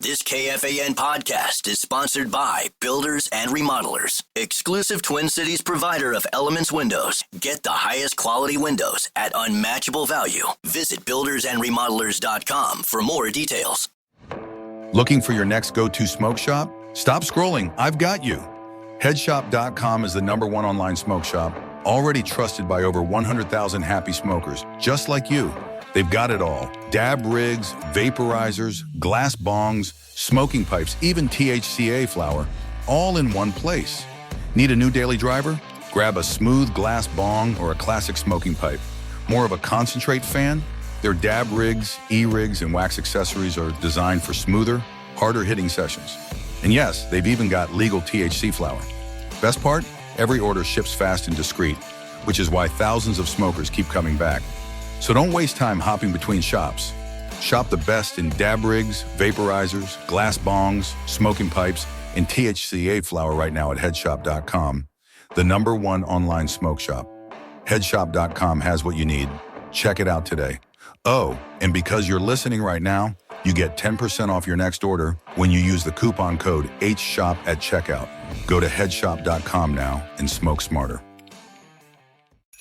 This KFAN podcast is sponsored by Builders and Remodelers, exclusive Twin Cities provider of Elements Windows. Get the highest quality windows at unmatchable value. Visit buildersandremodelers.com for more details. Looking for your next go-to smoke shop? Stop scrolling. I've got you. Headshop.com is the #1 online smoke shop, already trusted by over 100,000 happy smokers, just like you. They've got it all. Dab rigs, vaporizers, glass bongs, smoking pipes, even THCA flower, all in one place. Need a new daily driver? Grab a smooth glass bong or a classic smoking pipe. More of a concentrate fan? Their dab rigs, e-rigs, and wax accessories are designed for smoother, harder hitting sessions. And yes, they've even got legal THC flower. Best part? Every order ships fast and discreet, which is why thousands of smokers keep coming back. So don't waste time hopping between shops. Shop the best in dab rigs, vaporizers, glass bongs, smoking pipes, and THCA flower right now at headshop.com, the #1 online smoke shop. Headshop.com has what you need. Check it out today. Oh, and because you're listening right now, you get 10% off your next order when you use the coupon code HSHOP at checkout. Go to headshop.com now and smoke smarter.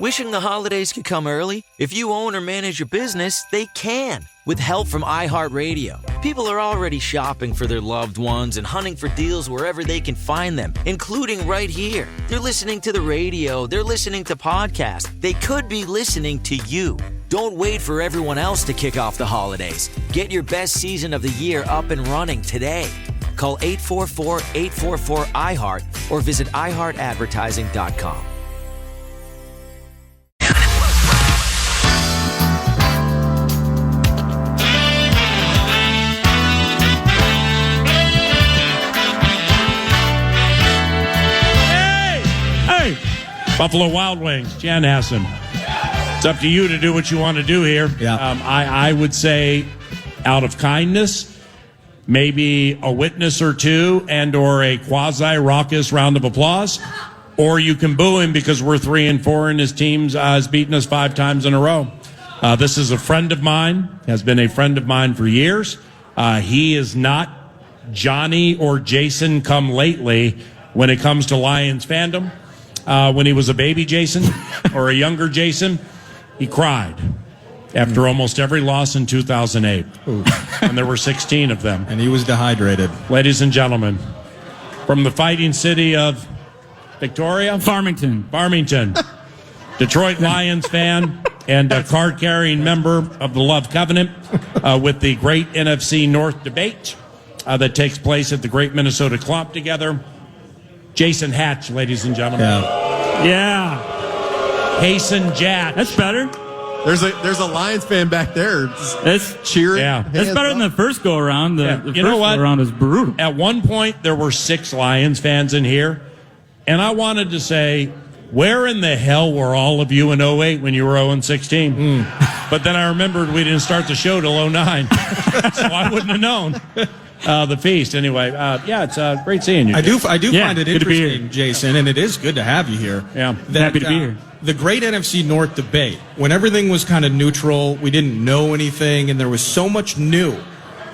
Wishing the holidays could come early? If you own or manage your business, they can. With help from iHeartRadio. People are already shopping for their loved ones and hunting for deals wherever they can find them, including right here. They're listening to the radio. They're listening to podcasts. They could be listening to you. Don't wait for everyone else to kick off the holidays. Get your best season of the year up and running today. Call 844-844-IHEART or visit iHeartAdvertising.com. Buffalo Wild Wings, Jan Hassan. It's up to you to do what you want to do here. Yeah. I would say out of kindness, maybe a witness or two and or a quasi-raucous round of applause. Or you can boo him because we're 3-4 and his team has beaten us 5 times in a row. This is a friend of mine, has been a friend of mine for years. He is not Johnny or Jason come lately when it comes to Lions fandom. When he was a baby Jason or a younger Jason, he cried after almost every loss in 2008. Ooh. And there were 16 of them. And he was dehydrated. Ladies and gentlemen, from the fighting city of Victoria? Farmington. Detroit Lions fan and a card-carrying member of the Love Covenant with the great NFC North debate that takes place at the Great Minnesota Club together. Jason Hatch, ladies and gentlemen. Yeah. Hasten Jack. That's better. There's a Lions fan back there. That's cheering. Yeah. That's better than the first go around. The You first know what? go around was brutal. At one point, there were 6 Lions fans in here, and I wanted to say, where in the hell were all of you in 08 when you were 0-16? But then I remembered we didn't start the show till 09, so I wouldn't have known. The feast. Anyway, it's great seeing you. I do find it good to be here. interesting, Jason, and it is good to have you here. Yeah. Happy to be here. The great NFC North debate, when everything was kind of neutral, we didn't know anything, and there was so much new,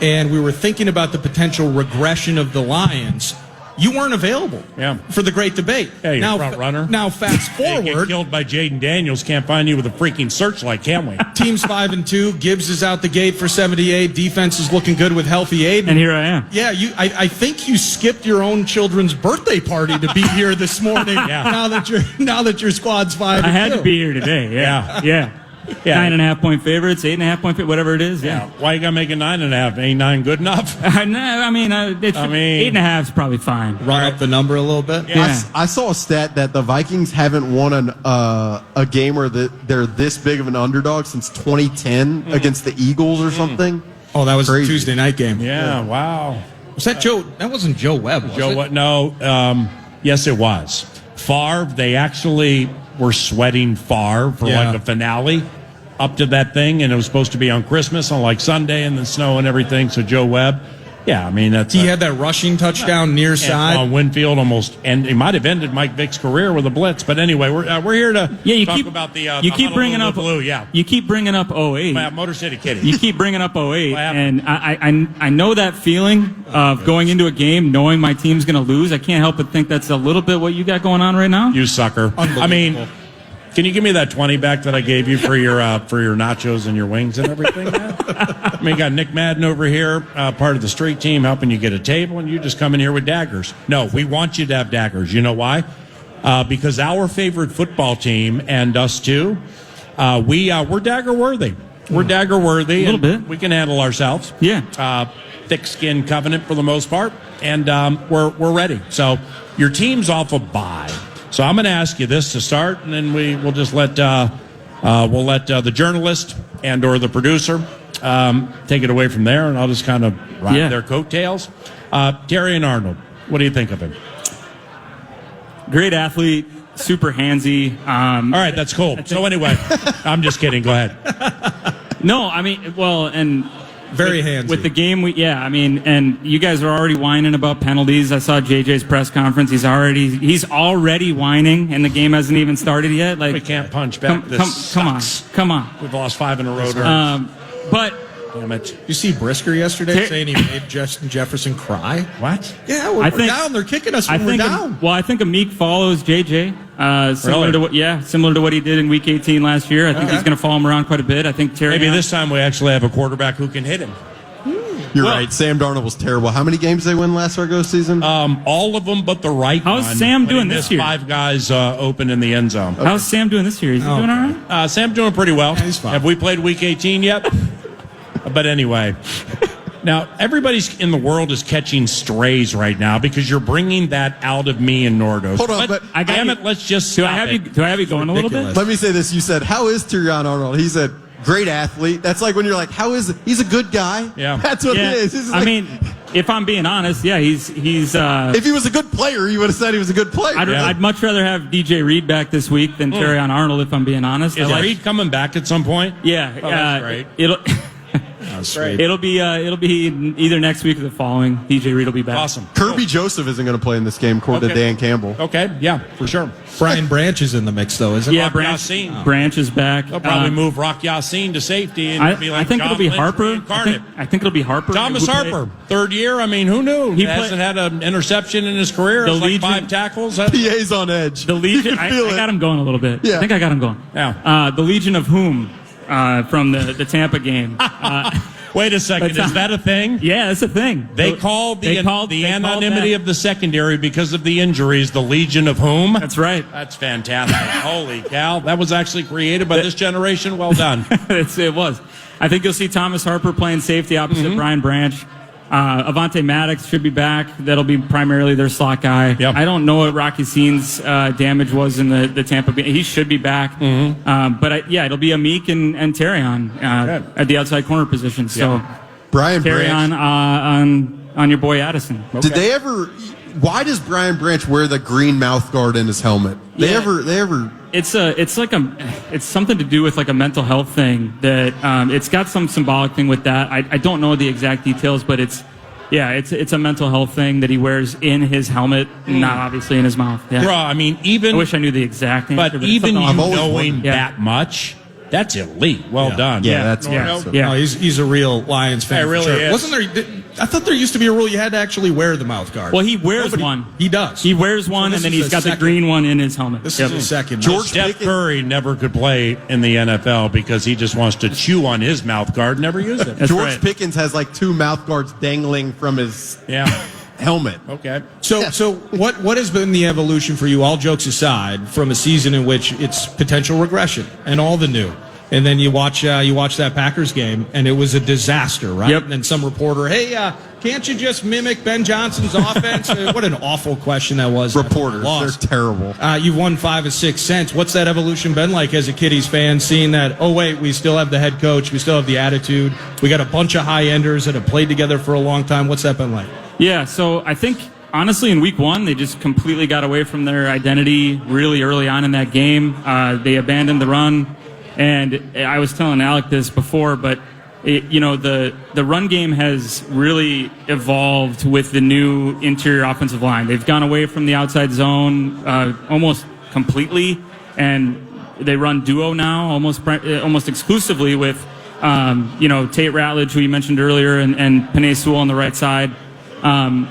and we were thinking about the potential regression of the Lions. You weren't available for the great debate. Hey, you're front runner. Now, fast Hey, forward. get killed by Jaden Daniels. Can't find you with a freaking searchlight, can we? Teams 5-2. Gibbs is out the gate for 78. Defense is looking good with healthy Aiden. And here I am. Yeah, I think you skipped your own children's birthday party to be here this morning. Now that your squad's 5-2. I had to be here today. Yeah. 9.5 point favorites, 8.5 point favorites, whatever it is. Yeah. Why you gotta make it 9.5? Ain't 9 good enough? I mean, 8.5 is probably fine. Run up the number a little bit. Yeah. I saw a stat that the Vikings haven't won a game where they're this big of an underdog since 2010 against the Eagles or something. Oh, that was Crazy. a Tuesday night game. Yeah. Wow. Was that Joe? That wasn't Joe Webb, was it? What? No. Yes, it was. Favre, they actually were sweating Favre for like a finale up to that thing, and it was supposed to be on Christmas on like Sunday and then snow and everything. So Joe Webb, Yeah, I mean, he had that rushing touchdown near side. On Winfield almost, and he might have ended Mike Vick's career with a blitz. But anyway, we're here to talk about the you keep bringing up blue. Yeah, you keep bringing up 08. Motor City Kitty. You keep bringing up 08, and I know that feeling of going into a game knowing my team's going to lose. I can't help but think that's a little bit what you got going on right now. You sucker! I mean. Can you give me that 20 back that I gave you for your nachos and your wings and everything, man? I mean, you got Nick Madden over here, part of the street team, helping you get a table, and you just come in here with daggers. No, we want you to have daggers. You know why? Because our favorite football team and us too, we're dagger worthy. We're dagger worthy. A little bit. We can handle ourselves. Yeah. Thick-skinned covenant for the most part, and we're ready. So your team's off a bye. So I'm going to ask you this to start, and then we'll just let the journalist and or the producer take it away from there, and I'll just kind of ride their coattails. Terry and Arnold, what do you think of him? Great athlete, super handsy. All right, that's cool. So anyway, I'm just kidding. Go ahead. No, I mean, well, and very handsy. With the game, and you guys are already whining about penalties. I saw JJ's press conference. He's already whining, and the game hasn't even started yet. Like, we can't punch back. Come on. We've lost 5 in a row. But damn it! You see Brisker yesterday saying he made Justin Jefferson cry. What? Yeah, we're down. They're kicking us when we're down. I think Amik follows JJ. Similar to what he did in Week 18 last year. I think he's going to follow him around quite a bit. I think Terry. Maybe this time we actually have a quarterback who can hit him. You're right. Sam Darnold was terrible. How many games they win last regular season? All of them but the right one. How's Sam doing this year? 5 guys open in the end zone. Okay. How's Sam doing this year? Is he doing all right? Sam's doing pretty well. Yeah, he's fine. Have we played Week 18 yet? But anyway. Now, everybody's in the world is catching strays right now because you're bringing that out of me and Nordos. Hold on, but let's just stop Do I have you going a little bit? Let me say this. You said, how is Terrion Arnold? He said, great athlete. That's like when you're like, how is it? He's a good guy. Yeah. That's what it is. I mean, if I'm being honest, he's if he was a good player, you would have said he was a good player. I'd much rather have DJ Reed back this week than Terrion Arnold, if I'm being honest. Is Reed coming back at some point? Yeah. That's great. It'll be either next week or the following. DJ Reed will be back. Awesome. Kirby Joseph isn't going to play in this game, according to Dan Campbell. Okay, yeah, for sure. Brian Branch is in the mix, though, isn't he? Yeah, Branch is back. They'll probably move Rock Yassin to safety and be like I think John it'll be Lynch Harper. incarnate. I think it'll be Harper. Thomas Harper, third year. I mean, who knew? He hasn't had an interception in his career. It's like 5 tackles. PA's on edge. The Legion. I got him going a little bit. Yeah. I think I got him going. Yeah. The Legion of whom from the Tampa game. Wait a second. Is that a thing? Yeah, it's a thing. They called the anonymity of the secondary because of the injuries, the Legion of whom? That's right. That's fantastic. Holy cow. That was actually created by this generation. Well done. It was. I think you'll see Thomas Harper playing safety opposite Brian Branch. Avante Maddox should be back. That'll be primarily their slot guy. Yep. I don't know what Rocky Scene's damage was in the Tampa Bay. He should be back. But it'll be Amik and Terrion at the outside corner position. So Brian Terrion Branch on your boy Addison. Okay. Did they ever? Why does Brian Branch wear the green mouth guard in his helmet? They ever? It's something to do with like a mental health thing that it's got some symbolic thing with that. I don't know the exact details, but it's a mental health thing that he wears in his helmet, not obviously in his mouth. Yeah. Bro, I mean, I wish I knew the exact answer. But even you knowing that much, that's elite. Well done. Yeah, No, he's a real Lions fan. He really is. Wasn't there? I thought there used to be a rule you had to actually wear the mouth guard. Well, he wears one. He does. He wears one, and then he's got the green one in his helmet. This is the second. Steph Curry never could play in the NFL because he just wants to chew on his mouth guard and never use it. George Pickens has like 2 mouth guards dangling from his helmet. Okay. So what has been the evolution for you, all jokes aside, from a season in which it's potential regression and all the new? And then you watch that Packers game, and it was a disaster, right? Yep. And then some reporter, hey, can't you just mimic Ben Johnson's offense? What an awful question that was. Reporters, they're terrible. You've won 5 of 6 cents. What's that evolution been like as a Kitties fan, seeing that, oh, wait, we still have the head coach, we still have the attitude, we got a bunch of high-enders that have played together for a long time. What's that been like? Yeah, so I think, honestly, in week 1, they just completely got away from their identity really early on in that game. They abandoned the run. And I was telling Alec this before, but the run game has really evolved with the new interior offensive line. They've gone away from the outside zone almost completely, and they run duo now almost exclusively with Tate Ratledge, who you mentioned earlier, and Penei Sewell on the right side.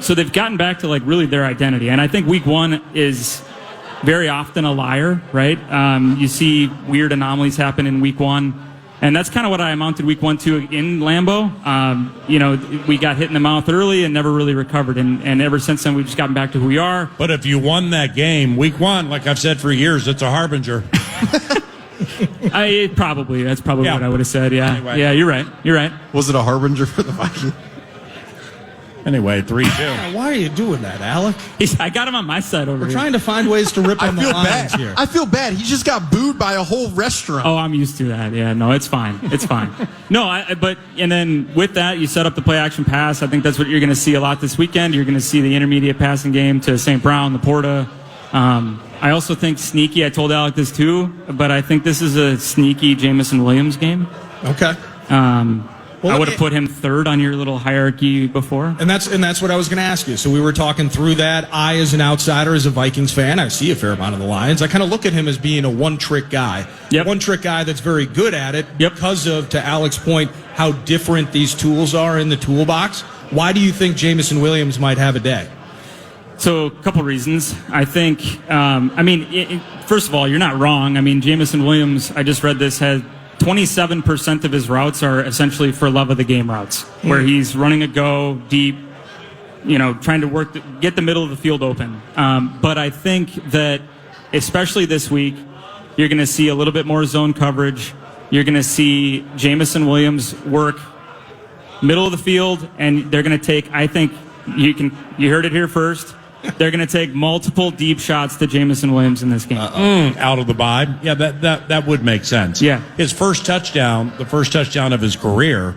So they've gotten back to like really their identity, and I think week one is very often a liar, right? You see weird anomalies happen in week one. And that's kind of what I amounted week 1-2 in Lambeau. We got hit in the mouth early and never really recovered. And ever since then, we've just gotten back to who we are. But if you won that game, week one, like I've said for years, it's a harbinger. That's probably what I would have said. Yeah. Anyway. Yeah, you're right. Was it a harbinger for the Vikings? Anyway, 3-2. Why are you doing that, Alec? I got him on my side over We're here. trying to find ways to rip on the Lions here. I feel bad. He just got booed by a whole restaurant. Oh, I'm used to that. Yeah, no, it's fine. It's fine. No, and then with that, you set up the play action pass. I think that's what you're going to see a lot this weekend. You're going to see the intermediate passing game to St. Brown, Laporta. I also think sneaky. I told Alec this too, but I think this is a sneaky Jamison Williams game. Okay. I would have put him third on your little hierarchy before. And that's what I was going to ask you. So we were talking through that. I, as an outsider, as a Vikings fan, I see a fair amount of the Lions. I kind of look at him as being a one-trick guy. Yep. One-trick guy that's very good at it because of, to Alec's point, how different these tools are in the toolbox. Why do you think Jamison Williams might have a day? So a couple reasons. I think, first of all, you're not wrong. I mean, Jamison Williams, I just read this, has 27% of his routes are essentially for love of the game routes, where he's running a go deep, trying to get the middle of the field open. But I think that, especially this week, you're going to see a little bit more zone coverage. You're going to see Jamison Williams work middle of the field, and they're going to take, I think, you heard it here first, they're going to take multiple deep shots to Jamison Williams in this game. Out of the bye. Yeah, that would make sense. Yeah. His first touchdown, the first touchdown of his career,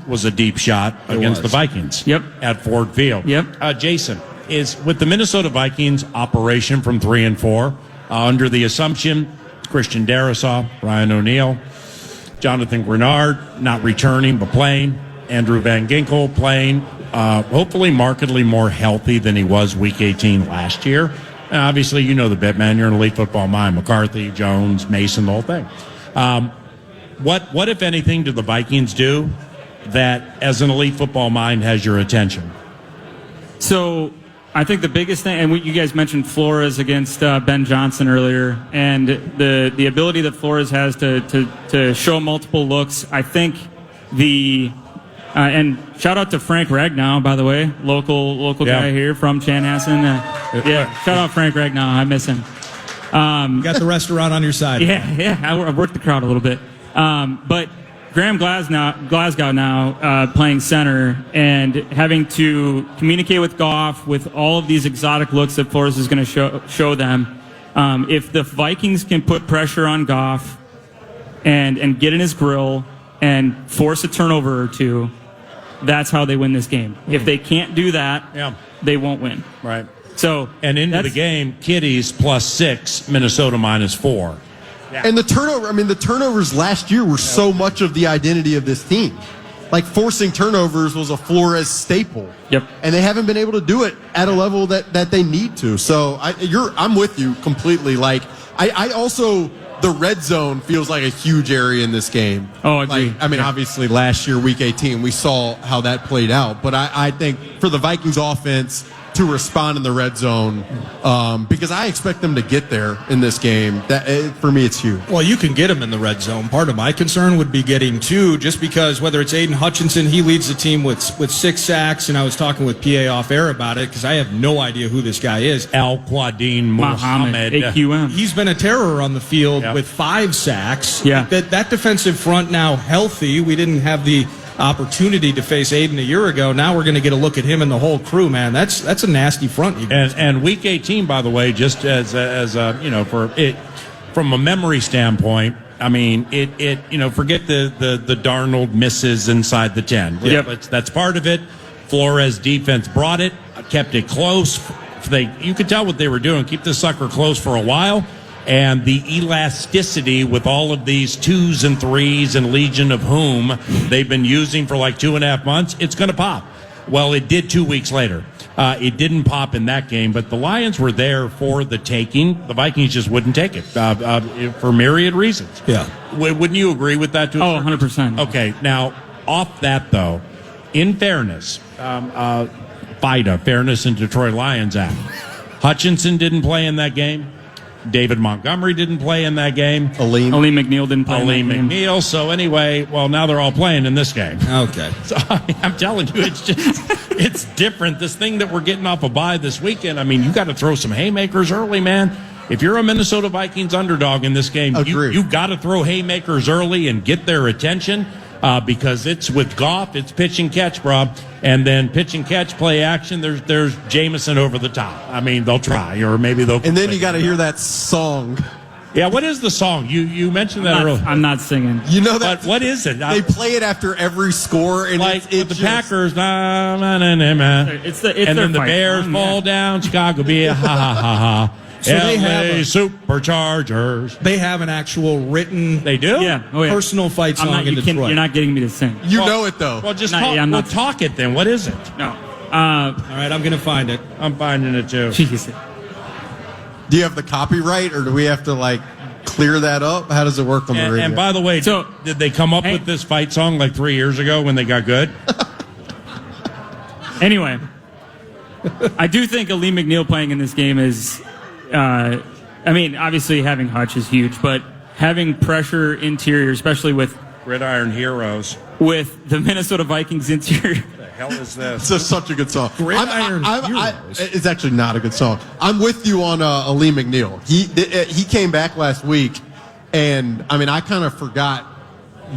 was a deep shot against the Vikings. Yep. At Ford Field. Yep. Jason, is with the Minnesota Vikings operation from 3 and 4, under the assumption Christian Darrisaw, Ryan O'Neal, Jonathan Grenard not returning but playing, Andrew Van Ginkel playing, hopefully markedly more healthy than he was week 18 last year. And obviously, you know the bit, man. You're an elite football mind. McCarthy, Jones, Mason, the whole thing. What, if anything, do the Vikings do that, as an elite football mind, has your attention? So I think the biggest thing, and you guys mentioned Flores against Ben Johnson earlier, and the ability that Flores has to show multiple looks. I think and shout out to Frank Ragnow, by the way, local guy here from Chanhassen. Shout out Frank Ragnow. I miss him. You got the restaurant on your side. Yeah. I worked the crowd a little bit. But Graham Glasgow now playing center and having to communicate with Goff with all of these exotic looks that Flores is going to show them. If the Vikings can put pressure on Goff and get in his grill and force a turnover or two, that's how they win this game. If they can't do that, they won't win. Right. So and into the game, Kitties +6, Minnesota -4. Yeah. And the turnovers last year were so much of the identity of this team. Like, forcing turnovers was a Flores staple. Yep. And they haven't been able to do it at a level that they need to. So I'm with you completely. Like, I also, the red zone feels like a huge area in this game. Oh, I agree. Obviously last year, week 18, we saw how that played out. But I think for the Vikings offense to respond in the red zone, because I expect them to get there in this game. For me, it's huge. Well, you can get them in the red zone. Part of my concern would be getting 2, just because whether it's Aiden Hutchinson, he leads the team with 6 sacks, and I was talking with PA off air about it because I have no idea who this guy is. Al-Quadin Muhammad. AQM. He's been a terror on the field with 5 sacks. Yeah. That defensive front now healthy. We didn't have the opportunity to face Aiden a year ago. Now we're going to get a look at him and the whole crew, man. That's a nasty front. And week 18, by the way, just as for it from a memory standpoint, I mean, forget the Darnold misses inside the 10. Yep. That's part of it. Flores defense brought it, kept it close. You could tell what they were doing. Keep this sucker close for a while. And the elasticity with all of these 2s and 3s and Legion of Whom they've been using for like 2.5 months, it's going to pop. Well, it did 2 weeks later. It didn't pop in that game, but the Lions were there for the taking. The Vikings just wouldn't take it for myriad reasons. Yeah. Wouldn't you agree with that? 100%. Okay. Now, off that, though, in fairness, FIDA, Fairness in Detroit Lions Act, Hutchinson didn't play in that game. David Montgomery didn't play in that game. Aleem McNeil didn't play in that game. McNeil. So anyway, well, now they're all playing in this game. Okay. So I'm telling you, it's different. This thing that we're getting off a bye this weekend, I mean, you got to throw some haymakers early, man. If you're a Minnesota Vikings underdog in this game, you got to throw haymakers early and get their attention. Because it's with Goff, it's pitch and catch, bro. And then pitch and catch, play action, there's Jameson over the top. I mean, they'll try, or maybe they'll... And then you got to hear that song. Yeah, what is the song? You mentioned that earlier. I'm not singing. You know that? But what is it? They play it after every score. And like it's the just, Packers, It's and then the Bears fall down, Chicago be a ha. So they have Superchargers. They have an actual written They do? Yeah. Oh, yeah. personal fight song in Detroit. You're not getting me to sing. You know it, though. Well, just Not- talk it then. What is it? No. All right, I'm going to find it. I'm finding it too. Jeez. Do you have the copyright, or do we have to, like, clear that up? How does it work on the radio? And by the way, So- did they come up with this fight song like 3 years ago when they got good? Anyway, I do think Aleem McNeil playing in this game is... I mean, obviously having Hutch is huge, but having pressure interior, especially with Gridiron Heroes. with the Minnesota Vikings interior. What the hell is this? It's such a good song. Gridiron Heroes. It's actually not a good song. I'm with you on Aleem McNeil. He came back last week, and I mean, I kind of forgot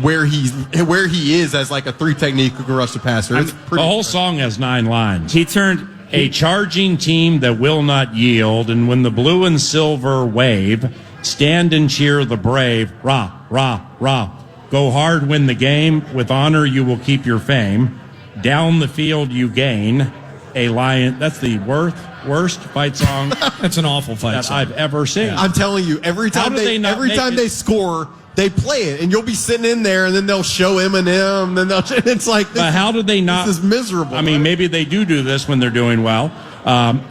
where he is as like a 3 technique who can rush the passer. It's The whole song has 9 lines. He turned A charging team that will not yield, and when the blue and silver wave, stand and cheer the brave. Rah, rah, rah. Go hard, win the game. With honor, you will keep your fame. Down the field, you gain. A lion. That's the worst fight song That's an awful fight that song. I've ever seen. I'm telling you, every time they score, they play it, and you'll be sitting in there, and then they'll show Eminem, and then it's like, But how did they not? This is miserable. I mean, maybe they do this when they're doing well.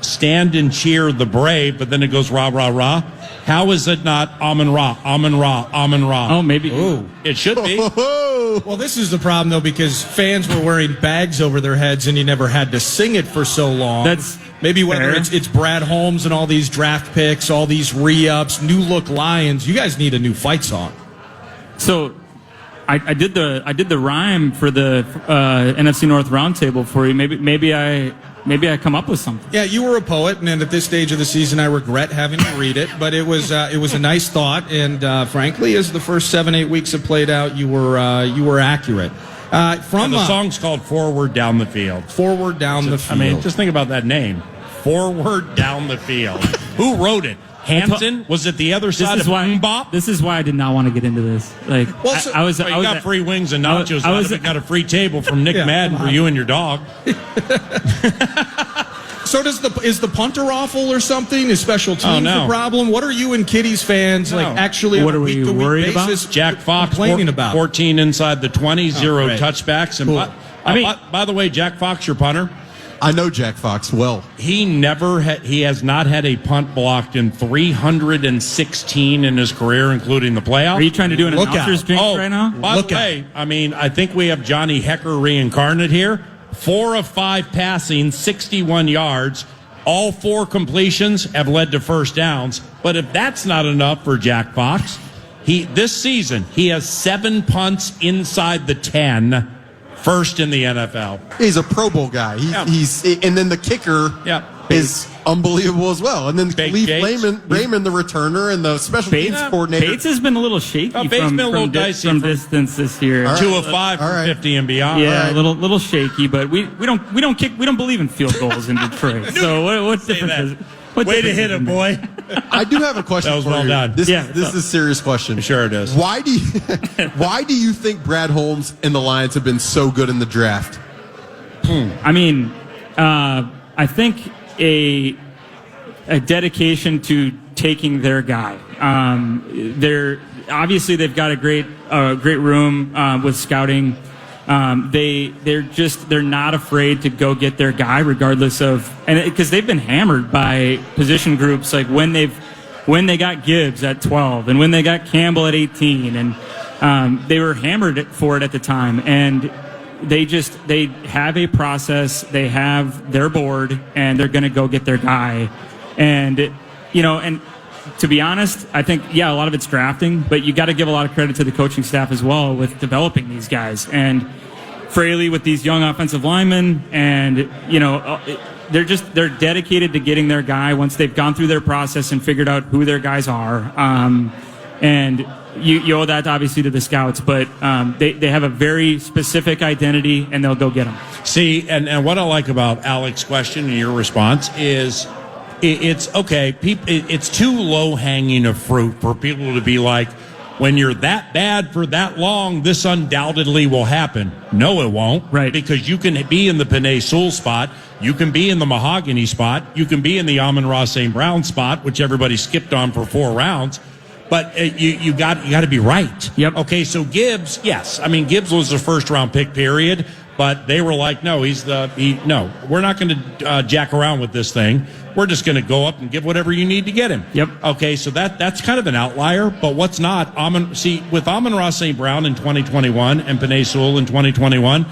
Stand and cheer the brave, but then it goes rah, rah, rah. How is it not Amun Ra, Amun Ra, Amun Ra? Oh, maybe. Ooh. It should be. Well, this is the problem, though, because fans were wearing bags over their heads and you never had to sing it for so long. That's maybe whether fair. it's Brad Holmes and all these draft picks, all these re-ups, new look Lions. You guys need a new fight song. So I did the rhyme for the NFC North roundtable for you. Maybe I come up with something. Yeah, you were a poet, and at this stage of the season, I regret having to read it. But it was a nice thought, and frankly, as the first 7-8 weeks have played out, you were accurate. And the song's called Forward Down the Field. Forward Down the Field. I mean, just think about that name. Forward Down the Field. Who wrote it? Hampton? Was it the other side of Mbop? This is why I did not want to get into this. Like, Well, so- I was You got free wings and nachos. I was got a free table from Nick Yeah, Madden for you and your dog. So is the punter awful or something? Is special teams no. a problem? What are you and Kitties fans like actually What on a are we week-to-week worried about? basis Jack Fox, complaining about? 14 inside the 20, 0 great. touchbacks. And Cool. by the way, Jack Fox, your punter, I know Jack Fox well. he has not had a punt blocked in 316 in his career, including the playoffs. Are you trying to do an Look announcer's out. drink right now? By Look the out. way, I mean, I think we have Johnny Hecker reincarnate here. 4 of 5 passing, 61 yards. All 4 completions have led to first downs. But if that's not enough for Jack Fox, this season he has 7 punts inside the 10, first in the NFL. He's a Pro Bowl guy. And then the kicker is unbelievable as well. And then Baked Khalif Gates. Raymond, the returner, and the special teams coordinator. Bates has been a little shaky Bates been a little dicey from from- distance this year. All right. 2 of 5 All from right. 50 and beyond. Yeah, a little shaky, but we don't believe in field goals in Detroit. So what difference that. is what Way to difference hit does it, boy. I do have a question That was for well you. done. This Yeah. is a serious question. Sure it is. Why do you think Brad Holmes and the Lions have been so good in the draft? I mean, I think a dedication to taking their guy. They've got a great room with scouting. They're not afraid to go get their guy regardless of, and because they've been hammered by position groups, like when they got Gibbs at 12 and when they got Campbell at 18, and they were hammered for it at the time. And they have a process, they have their board, and they're going to go get their guy. And, and to be honest, I think, a lot of it's drafting, but you got to give a lot of credit to the coaching staff as well with developing these guys. And Fraley with these young offensive linemen, and, they're dedicated to getting their guy once they've gone through their process and figured out who their guys are. And you owe that obviously to the scouts, but they have a very specific identity, and they'll go get them. See, and what I like about Alex's question and your response is it's okay. It's too low-hanging a fruit for people to be like, when you're that bad for that long, this undoubtedly will happen. No, it won't. Right. Because you can be in the Penei Sewell spot. You can be in the Mahogany spot. You can be in the Amon-Ra St. Brown spot, which everybody skipped on for 4 rounds. But you got to be right. Yep. Okay, so Gibbs, yes. I mean, Gibbs was a first-round pick, period. But they were like, no, no, we're not going to jack around with this thing. We're just going to go up and give whatever you need to get him. Yep. Okay, so that's kind of an outlier. But what's not? With Amon-Ra St. Brown in 2021 and Penei Sewell in 2021,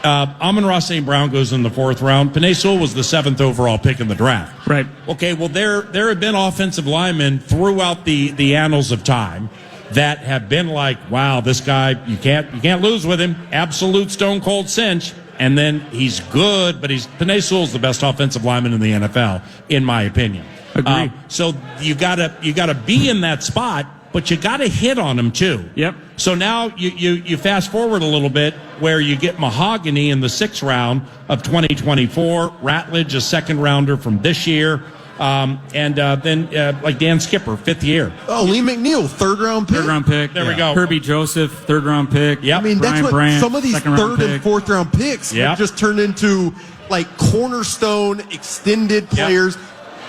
Amon-Ra St. Brown goes in the 4th round. Penei Sewell was the 7th overall pick in the draft. Right. Okay, well, there have been offensive linemen throughout the annals of time that have been like, wow, this guy, you can't lose with him. Absolute stone cold cinch. And then he's good, but Penei Sewell's the best offensive lineman in the NFL, in my opinion. Agreed. So you gotta be in that spot, but you gotta hit on him too. Yep. So now you fast forward a little bit where you get Mahogany in the 6th round of 2024, Ratledge, a 2nd rounder from this year. Then like Dan Skipper, 5th year. Oh, Lee McNeil, 3rd round pick. 3rd round pick. There we go. Kirby Joseph, 3rd round pick. Yep. I mean, that's Brian what Brandt, some of these 3rd and 4th round picks have just turned into, like, cornerstone extended players.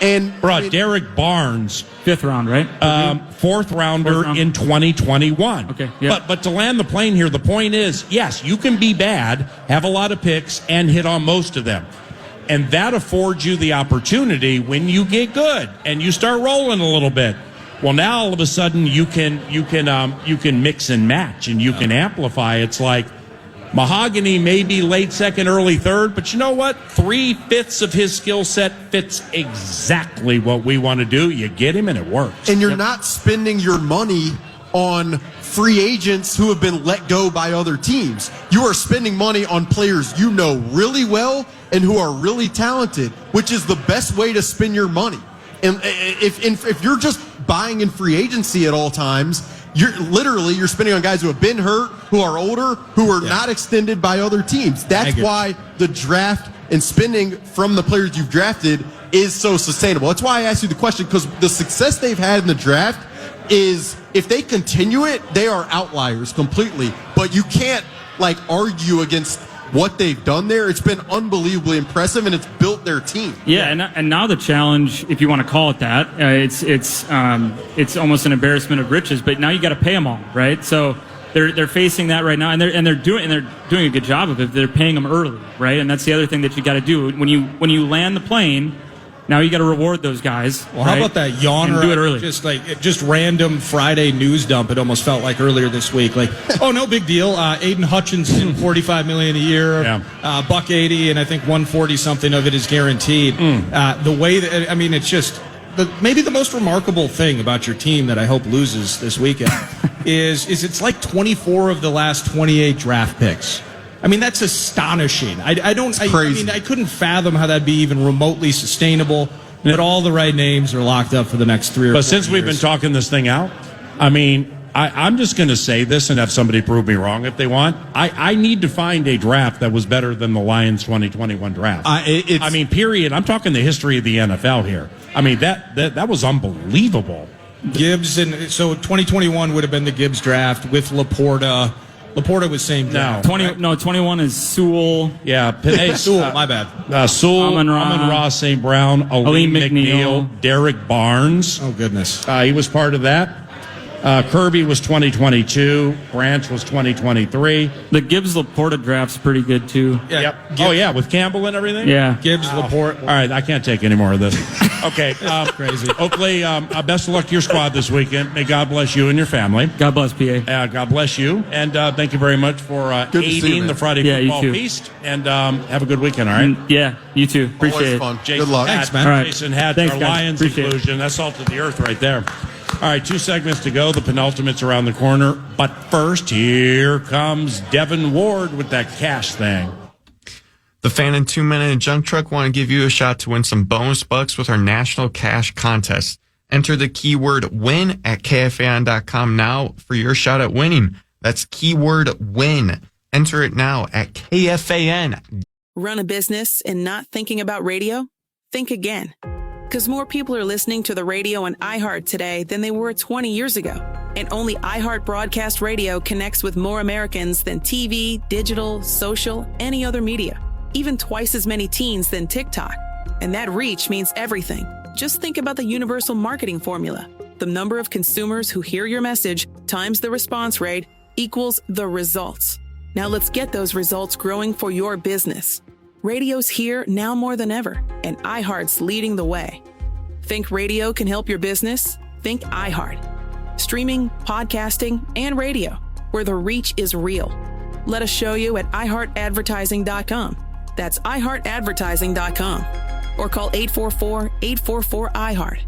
And Derek Barnes, 5th round, right? 4th rounder in 2021. Okay. Yeah. But to land the plane here, the point is, yes, you can be bad, have a lot of picks, and hit on most of them. And that affords you the opportunity when you get good and you start rolling a little bit. Well, now all of a sudden you can mix and match and you can amplify. It's like Mahogany may be late 2nd, early 3rd, but you know what? 3/5 of his skill set fits exactly what we want to do. You get him and it works. And you're not spending your money on free agents who have been let go by other teams. You are spending money on players you know really well and who are really talented, which is the best way to spend your money. And if you're just buying in free agency at all times, you're spending on guys who have been hurt, who are older, who are not extended by other teams. That's why the draft and spending from the players you've drafted is so sustainable. That's why I asked you the question, because the success they've had in the draft is, if they continue it, they are outliers completely. But you can't argue against what they've done there. It's been unbelievably impressive, and it's built their team. Yeah, and now the challenge, if you want to call it that, it's almost an embarrassment of riches. But now you got to pay them all, right? So they're facing that right now, and they're doing a good job of it. They're paying them early, right? And that's the other thing that you got to do when you land the plane. Now you got to reward those guys. Well, how about that yawner? And do it early. Just random Friday news dump. It almost felt like earlier this week. Oh, no big deal. Aiden Hutchinson, $45 million a year. Yeah. $180, and I think 140 something of it is guaranteed. The way that it's just maybe the most remarkable thing about your team that I hope loses this weekend is it's like 24 of the last 28 draft picks. I mean, that's astonishing. Crazy. I couldn't fathom how that'd be even remotely sustainable, but all the right names are locked up for the next 3 or 4 years. But since we've been talking this thing out, I'm just going to say this and have somebody prove me wrong if they want. I need to find a draft that was better than the Lions 2021 draft. Period. I'm talking the history of the NFL here. I mean, that was unbelievable. Gibbs, and so 2021 would have been the Gibbs draft with Laporta. Laporta was same No. draft. 21 is Sewell. Yeah, Pinay, Sewell, my bad. Sewell, Amon-Ra, Amon-Ra, St. Brown, Aleem McNeil, Derek Barnes. Oh, goodness. He was part of that. Kirby was 2022. Branch was 2023. The Gibbs Laporta draft's pretty good too. Yeah, Yep. Gibbs, With Campbell and everything? Yeah. Gibbs, Laporta. All right, I can't take any more of this. Okay. Crazy. Oakley, best of luck to your squad this weekend. May God bless you and your family. God bless PA. God bless you. And thank you very much for Good to see you, aiding man. the Friday Yeah, you Football too. Feast. And have a good weekend, all right? Yeah, you too. Appreciate Always it. fun. Jason Good luck. Hatt, Thanks, man. All right. Jason Hatt, Thanks, our guys. Lions Appreciate it. inclusion. That's salt of the earth right there. All right, 2 segments to go. The penultimate's around the corner. But first, here comes Devin Ward with that cash thing. The Fan and 2 Minute Junk Truck want to give you a shot to win some bonus bucks with our national cash contest. Enter the keyword WIN at KFAN.com now for your shot at winning. That's keyword WIN. Enter it now at KFAN. Run a business and not thinking about radio? Think again. Because more people are listening to the radio on iHeart today than they were 20 years ago. And only iHeart Broadcast Radio connects with more Americans than TV, digital, social, any other media. Even twice as many teens than TikTok. And that reach means everything. Just think about the universal marketing formula. The number of consumers who hear your message times the response rate equals the results. Now let's get those results growing for your business. Radio's here now more than ever, and iHeart's leading the way. Think radio can help your business? Think iHeart. Streaming, podcasting, and radio, where the reach is real. Let us show you at iHeartAdvertising.com. That's iHeartAdvertising.com. Or call 844-844-iHeart.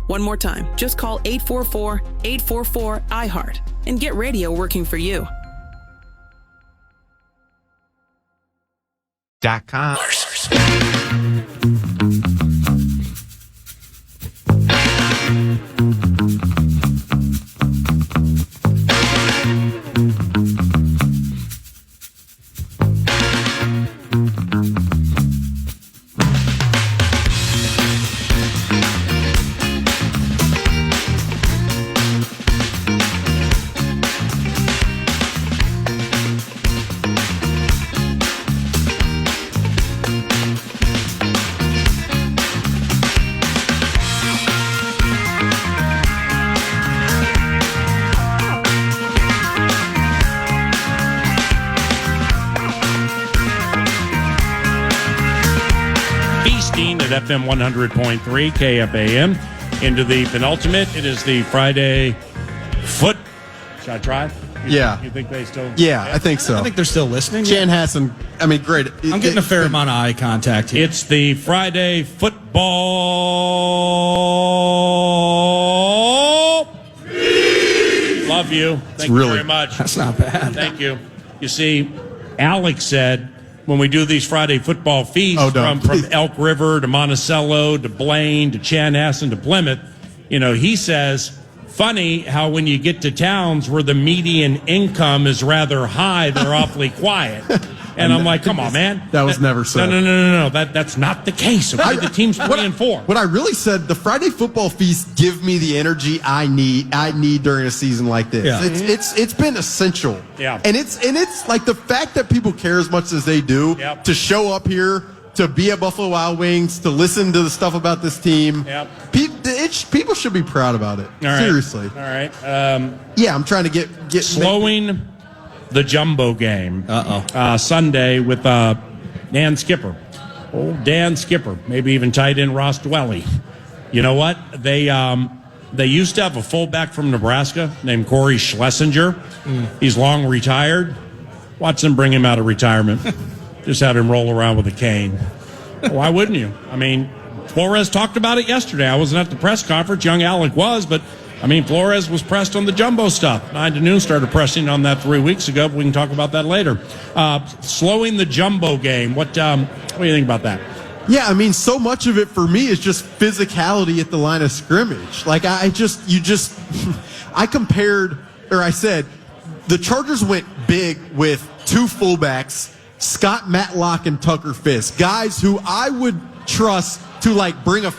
One more time, just call 844-844-iHeart and get radio working for you. .com. At FM 100.3 KFAN. Into the penultimate. It is the Friday foot. Should I try? You think they still? Yeah, I think so. I think they're still listening. Jan Hassan, great. I'm getting a fair amount of eye contact here. It's the Friday football. Love you. Thank you very much. That's not bad. Thank you. You see, Alex said when we do these Friday football feasts from Elk River to Monticello to Blaine to Chanhassen to Plymouth, he says, funny how when you get to towns where the median income is rather high, they're awfully quiet. And I'm like, come on, man. That was never said. No. That's not the case. Okay? The team's 3-4. What I really said, the Friday football feast give me the energy I need during a season like this. Yeah. It's been essential. Yeah. And it's like the fact that people care as much as they do to show up here, to be at Buffalo Wild Wings, to listen to the stuff about this team. Yep. People should be proud about it. All right. Seriously. All right. I'm trying to get slowing the jumbo game Sunday with Dan Skipper. Old Dan Skipper. Maybe even tight end Ross Dwelly. You know what? They used to have a fullback from Nebraska named Corey Schlesinger. He's long retired. Watch them bring him out of retirement. Just had him roll around with a cane. Why wouldn't you? Flores talked about it yesterday. I wasn't at the press conference. Young Alec was, but Flores was pressed on the jumbo stuff. 9 to noon started pressing on that 3 weeks ago, but we can talk about that later. Slowing the jumbo game. What do you think about that? Yeah, so much of it for me is just physicality at the line of scrimmage. Like I said, the Chargers went big with 2 fullbacks, Scott Matlock and Tucker Fisk, guys who I would trust to like bring a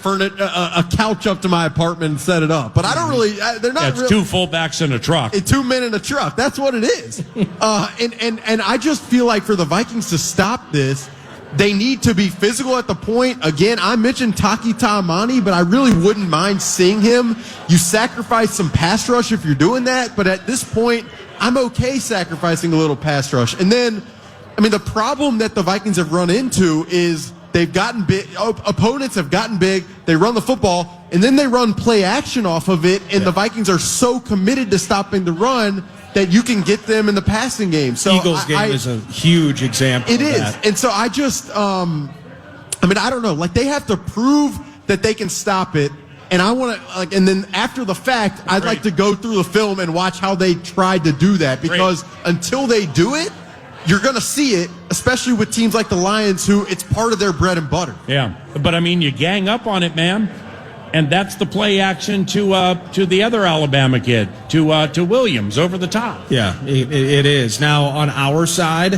couch up to my apartment and set it up. But I don't really. They're not. It's two fullbacks in a truck. 2 men in a truck. That's what it is. And I just feel like for the Vikings to stop this, they need to be physical at the point. Again, I mentioned Taki Taimani, but I really wouldn't mind seeing him. You sacrifice some pass rush if you're doing that, but at this point, I'm okay sacrificing a little pass rush. And then, I mean, the problem that the Vikings have run into is they've gotten big. Opponents have gotten big. They run the football, and then they run play action off of it, and the Vikings are so committed to stopping the run that you can get them in the passing game. So Eagles game is a huge example. It is. That. And so I just, I mean, I don't know. Like, they have to prove that they can stop it. And I want to, like, and then after the fact, I'd like to go through the film and watch how they tried to do that. Because until they do it, you're going to see it, especially with teams like the Lions, who it's part of their bread and butter. Yeah. But, I mean, you gang up on it, man. And that's the play action to the other Alabama kid, to Williams, over the top. Yeah, it is. Now, on our side,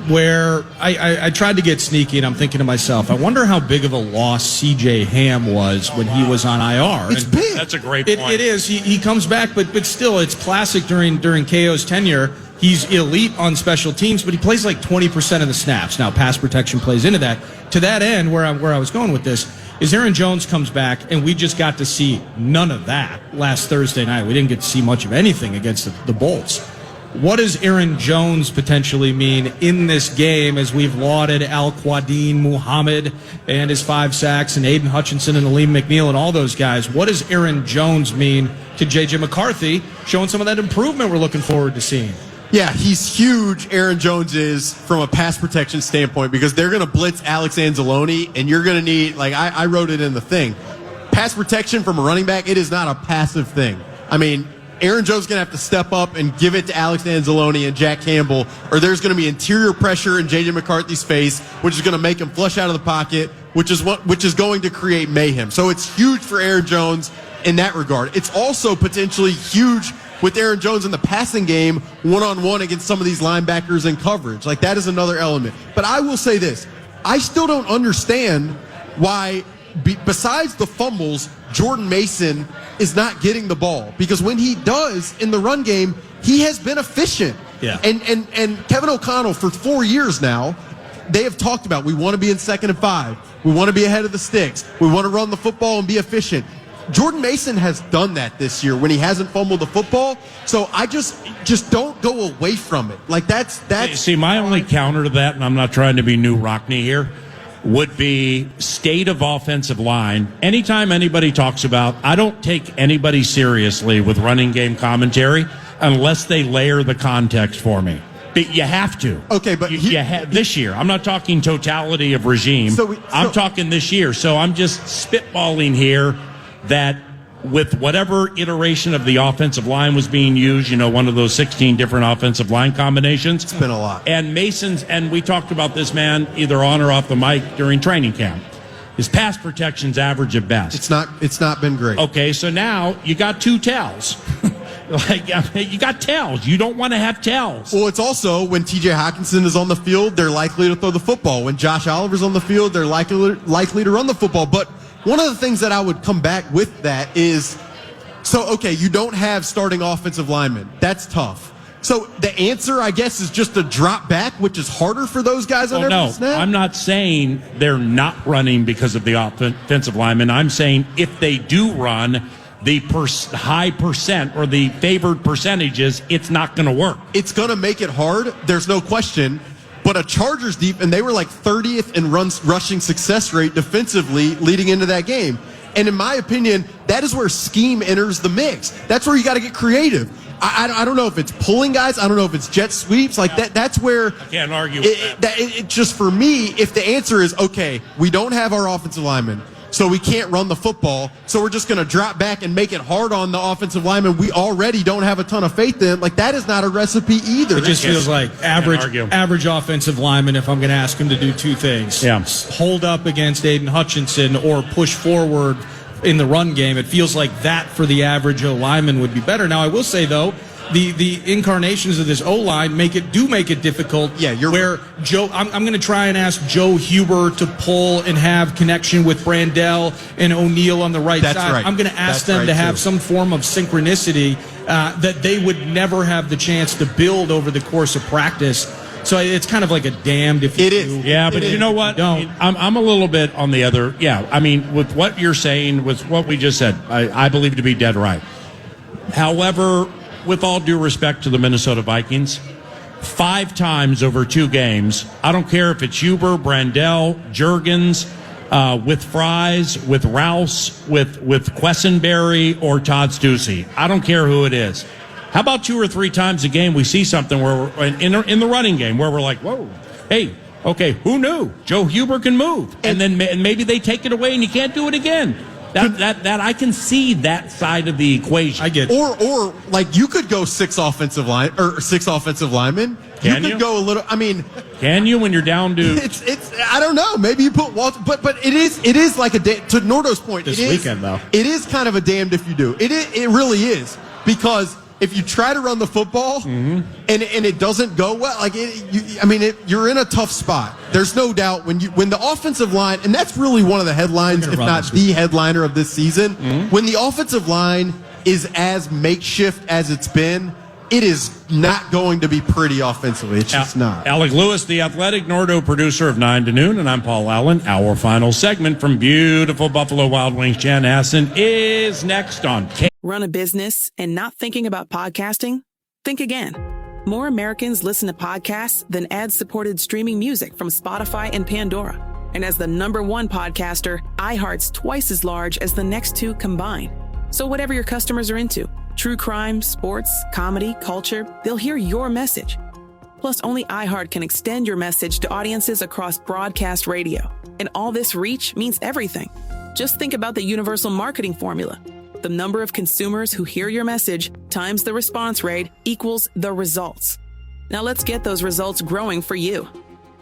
where I tried to get sneaky, and I'm thinking to myself, I wonder how big of a loss C.J. Ham was when he was on IR. It's big. That's a great point. It is. He comes back, but still, it's classic during KO's tenure. He's elite on special teams, but he plays like 20% of the snaps. Now, pass protection plays into that. To that end, where I was going with this, is Aaron Jones comes back, and we just got to see none of that last Thursday night. We didn't get to see much of anything against the Bolts. What does Aaron Jones potentially mean in this game, as we've lauded Al-Quadin Muhammad and his 5 sacks and Aiden Hutchinson and Aleem McNeil and all those guys? What does Aaron Jones mean to J.J. McCarthy, showing some of that improvement we're looking forward to seeing? Yeah, he's huge, Aaron Jones is, from a pass protection standpoint, because they're going to blitz Alex Anzalone, and you're going to need, like I wrote it in the thing, pass protection from a running back, it is not a passive thing. I mean, Aaron Jones is going to have to step up and give it to Alex Anzalone and Jack Campbell, or there's going to be interior pressure in J.J. McCarthy's face, which is going to make him flush out of the pocket, which is going to create mayhem. So it's huge for Aaron Jones in that regard. It's also potentially huge with Aaron Jones in the passing game, one-on-one against some of these linebackers in coverage. Like, that is another element. But I will say this. I still don't understand why, besides the fumbles, Jordan Mason is not getting the ball. Because when he does in the run game, he has been efficient. Yeah. And Kevin O'Connell, for 4 years now, they have talked about, we want to be in 2nd and 5. We want to be ahead of the sticks. We want to run the football and be efficient. Jordan Mason has done that this year when he hasn't fumbled the football. So I just don't go away from it. Like, that's. See, my only counter to that, and I'm not trying to be New Rockney here, would be state of offensive line. Anytime anybody talks about, I don't take anybody seriously with running game commentary unless they layer the context for me. But you have to. Okay, but this year. I'm not talking totality of regime. I'm talking this year. So I'm just spitballing here that with whatever iteration of the offensive line was being used, one of those 16 different offensive line combinations. It's been a lot. And Mason's, and we talked about this man either on or off the mic during training camp. His pass protection's average at best. It's not been great. Okay, so now you got 2 tells. You got tells. You don't want to have tells. Well, it's also when T.J. Hockenson is on the field, they're likely to throw the football. When Josh Oliver's on the field, they're likely to run the football. But one of the things that I would come back with that is, you don't have starting offensive linemen. That's tough. So the answer, I guess, is just to drop back, which is harder for those guys on every snap? I'm not saying they're not running because of the offensive linemen. I'm saying if they do run the high percent or the favored percentages, it's not going to work. It's going to make it hard. There's no question. But a Chargers deep, and they were like 30th in rushing success rate defensively leading into that game. And in my opinion, that is where scheme enters the mix. That's where you got to get creative. I don't know if it's pulling guys. I don't know if it's jet sweeps. Like that's where I can't argue with that. It just, for me, if the answer is, okay, we don't have our offensive linemen, so we can't run the football, so we're just going to drop back and make it hard on the offensive linemen we already don't have a ton of faith in. Like, that is not a recipe either. It just feels like average offensive lineman, if I'm going to ask him to do 2 things. Yeah. Hold up against Aiden Hutchinson or push forward in the run game. It feels like that for the average lineman would be better. Now, I will say, though, the incarnations of this O-line make it difficult. Yeah, where Joe, I'm going to try and ask Joe Huber to pull and have connection with Brandell and O'Neal on the right side. Right. I'm going to ask them to have some form of synchronicity that they would never have the chance to build over the course of practice. So it's kind of like a damned if you It is. Yeah, but you know what? I'm a little bit on the other. Yeah, I mean, with what you're saying, with what we just said, I believe to be dead right. However, with all due respect to the Minnesota Vikings, 5 times over 2 games, I don't care if it's Huber, Brandell, Juergens, with Fries, with Rouse, with Quessenberry, or Todd Stussy. I don't care who it is. How about 2 or 3 times a game we see something where we're in the running game where we're like, whoa, hey, okay, who knew? Joe Huber can move. And then maybe they take it away and you can't do it again. That I can see that side of the equation. I get or like you could go 6 offensive linemen. Can you could go a little. I mean, can you when you're down to? It's. I don't know. Maybe you put Walter, but it is like to Nordo's point. This weekend though, it is kind of a damned if you do. It really is, because if you try to run the football and it doesn't go well, like you're in a tough spot. There's no doubt when the offensive line, and that's really one of the headlines, if not the headliner of this season, when the offensive line is as makeshift as it's been, it is not going to be pretty offensively. It's just not. Alec Lewis, the Athletic Nordo producer of 9 to Noon, and I'm Paul Allen. Our final segment from beautiful Buffalo Wild Wings, Jan Assen, is next on Run a business and not thinking about podcasting? Think again. More Americans listen to podcasts than ad-supported streaming music from Spotify and Pandora. And as the #1 podcaster, iHeart's twice as large as the next 2 combined. So whatever your customers are into, true crime, sports, comedy, culture, they'll hear your message. Plus, only iHeart can extend your message to audiences across broadcast radio. And all this reach means everything. Just think about the universal marketing formula. The number of consumers who hear your message times the response rate equals the results. Now let's get those results growing for you.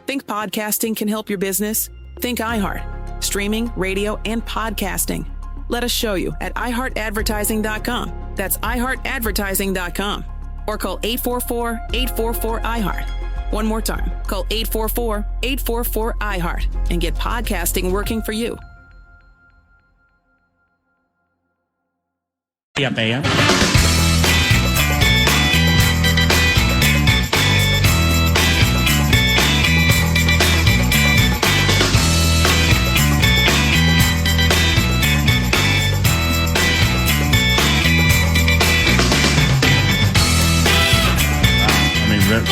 Think podcasting can help your business? Think iHeart. Streaming, radio, and podcasting. Let us show you at iHeartAdvertising.com. That's iHeartAdvertising.com. Or call 844-844-iHeart. One more time, call 844-844-iHeart and get podcasting working for you. KFAN.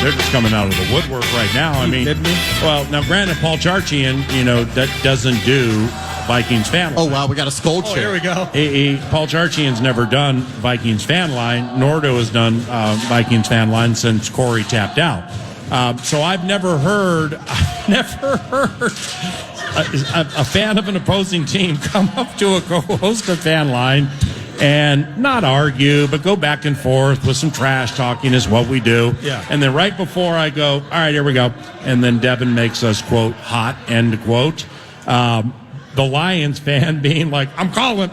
They're just coming out of the woodwork right now. I mean, well, now granted, Paul Charchian, that doesn't do Vikings fan line. Oh, wow, we got a skull chair. Here we go. Paul Charchian's never done Vikings fan line. Nordo has done Vikings fan line since Corey tapped out. So I've never heard a fan of an opposing team come up to a co-host of fan line and not argue, but go back and forth with some trash talking is what we do. Yeah. And then right before I go, all right, here we go. And then Devin makes us, quote, hot, end quote. The Lions fan being like, I'm calling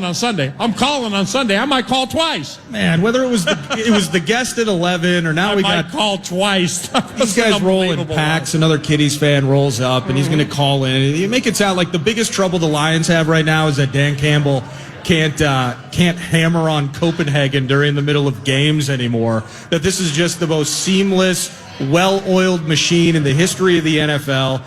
on Sunday. I might call twice. Man, whether it was the guest at 11 or now we got call twice. These guys roll in packs. Another Kitties fan rolls up and he's going to call in. You make it sound like the biggest trouble the Lions have right now is that Dan Campbell can't hammer on Copenhagen during the middle of games anymore. That this is just the most seamless, well-oiled machine in the history of the NFL.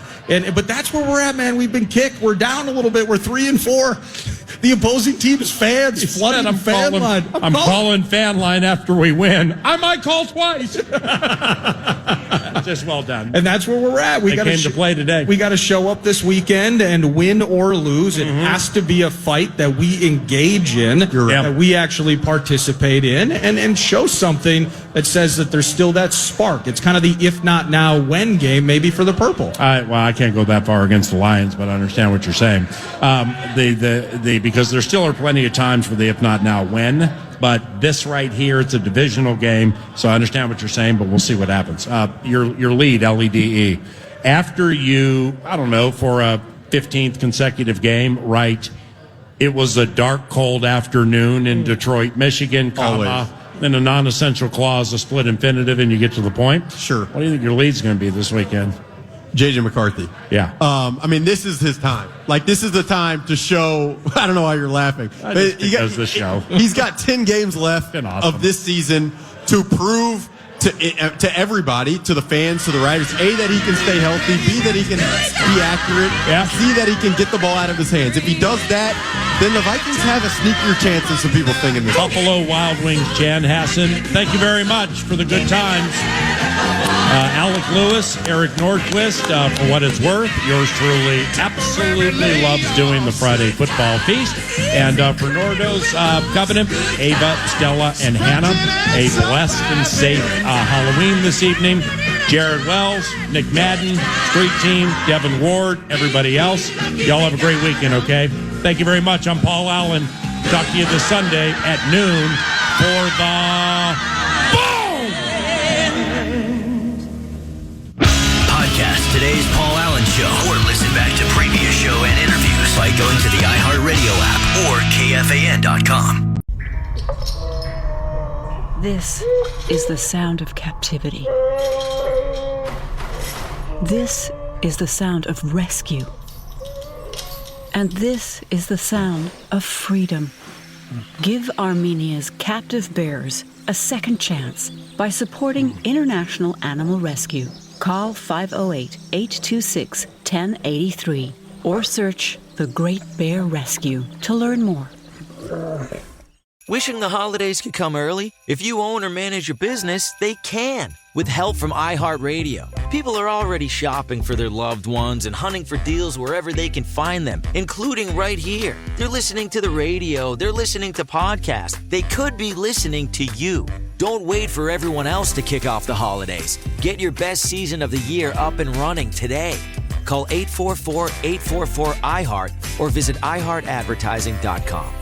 But that's where we're at, man. We've been kicked. We're down a little bit. We're 3-4. The opposing team's fans flooding the fan line. I'm calling fan line after we win. I might call twice. Just well done. And that's where we're at. We came to play today. We got to show up this weekend and win or lose. It has to be a fight that we engage in, that we actually participate in, and show something that says that there's still that spark. It's kind of the if not now, when game, maybe for the Purple. I can't go that far against the Lions, but I understand what you're saying. Because there still are plenty of times for the if not now, when. But this right here, it's a divisional game, so I understand what you're saying, but we'll see what happens. Your lead, LEDE, after you, I don't know, for a 15th consecutive game, right, it was a dark, cold afternoon in Detroit, Michigan, in a non-essential clause, a split infinitive, and you get to the point? Sure. What do you think your lead's going to be this weekend? J.J. McCarthy. Yeah. I mean, this is his time. Like, this is the time to show. I don't know why you're laughing. Because the show. He's got 10 games left awesome. of this season to prove to everybody, to the fans, to the writers, A, that he can stay healthy, B, that he can be accurate, C, that he can get the ball out of his hands. If he does that, then the Vikings have a sneakier chance than some people think in this. Buffalo Wild Wings, Jan Hassan, thank you very much for the good times. Alec Lewis, Eric Nordquist, for what it's worth, yours truly absolutely loves doing the Friday football feast. And for Nordo's Covenant, Ava, Stella, and Hannah, a blessed and safe Halloween this evening. Jared Wells, Nick Madden, Street Team, Devin Ward, everybody else. Y'all have a great weekend, okay? Thank you very much. I'm Paul Allen. Talk to you this Sunday at noon for the Boom! Podcast today's Paul Allen Show, or listen back to previous show and interviews by going to the iHeartRadio app or KFAN.com. This is the sound of captivity. This is the sound of rescue. And this is the sound of freedom. Give Armenia's captive bears a second chance by supporting International Animal Rescue. Call 508-826-1083 or search The Great Bear Rescue to learn more. Wishing the holidays could come early? If you own or manage your business, they can. With help from iHeartRadio. People are already shopping for their loved ones and hunting for deals wherever they can find them, including right here. They're listening to the radio. They're listening to podcasts. They could be listening to you. Don't wait for everyone else to kick off the holidays. Get your best season of the year up and running today. Call 844-844-iHeart or visit iHeartAdvertising.com.